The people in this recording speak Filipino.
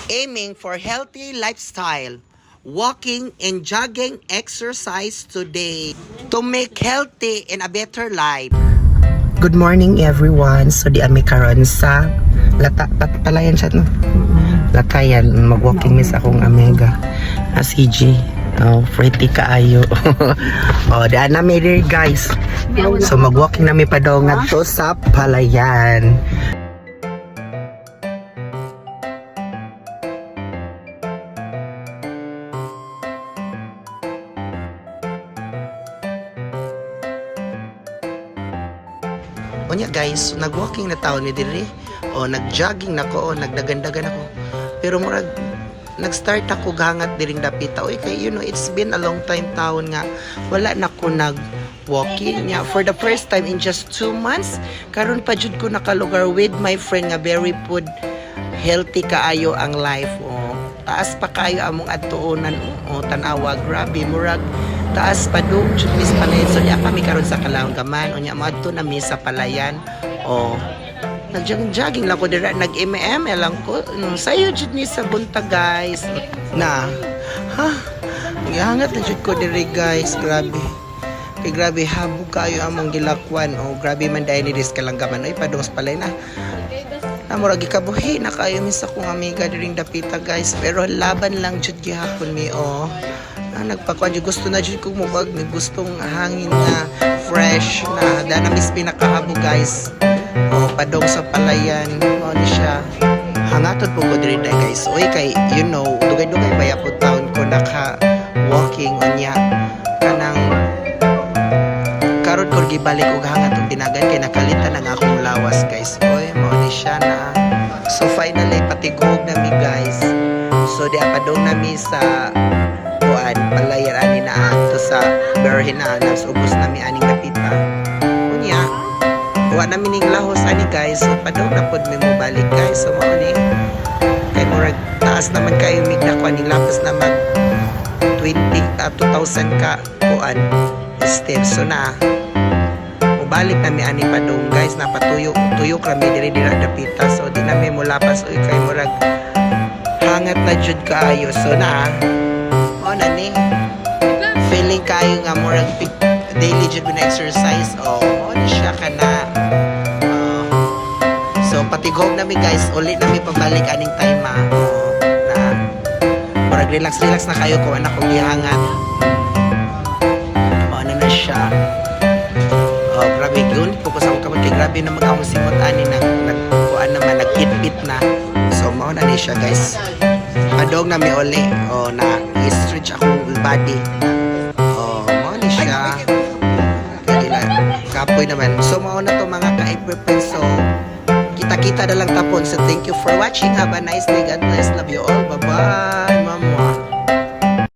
aiming for healthy lifestyle, walking and jogging exercise today to make healthy and a better life. Good morning everyone. So di ami karon sa palayan siya no. Latayan mag-walking miss akong amiga. CG. Oh, pretty kaayo. Oh, daan na mi there guys. So mag-walking na mi pa daw ngadto sa palayan. Onya guys, nag-walking na taon ni diri o nag-jogging nako o nagdagandagan ako. Pero murag nag-start ako gangat diring dapita. Oy kay it's been a long time taon nga wala na ko nag-walking nya for the first time in just 2 months. Karon pa jud ko nakalugar with my friend nga very food healthy kaayo ang life. Taas pa kayo among adtuonan tanawa grabe murag taas pa do jud mis palayan so diya kami karon sa Kalawang Gaman unya moadto na mi sa palayan nag-jogging lang ko dira nag-MM lang ko sayo jud ni sa bunta guys na naghangat na jud ko diri guys grabe kay grabe habog kayo among gilakwan grabe man dahil ni dis Kalanggaman oy padung sa palayan murag gikabuhi na kayo mis akong amiga diring dapita guys pero laban lang jud gihapon mi nagpakuan jud gusto na jud kong mubag gustong hangin na fresh na dana mis pinakahabo guys padong sa palayan ni siya hangaton po ko diri guys oy kay dugay-dugay baya po taon ko naka walking unya kanang karon ko gibalik og hangat og dinagan kay nakalitan ang akong lawas guys oy mao ni siya na so finally patigog na mi guys so di apadong na mi sa palayan ani na ato sa berhin na ubos na mi aning kapita unya wa na mining lahos ani guys so padong na pod mi mo balik guys so mao ni kay murag taas naman kayo mig na kuan ning lapis na mag 2,000 ka kuan steps so na balik na mi ani padong guys napatuyok ra mi diri dapita so di na mi mo lapas oy kay murag hangat na jud kaayo so na na ni feeling kayo nga murag daily jud na exercise ni siya kana so patigog na mi guys uli na mi pabalik aning time na murag relax na kayo kung anak kong gihangat na siya grabe yun focus ako kapag kay grabe na mag-among simot ani nagkuan naman nagpit-pit na so mao na ni siya guys padog na mi uli na i-stretch akong body mao ni siya kaya kapoy naman so mao na to mga ka-equipment so kita na lang tapon so thank you for watching have a nice day God bless love you all bye bye mama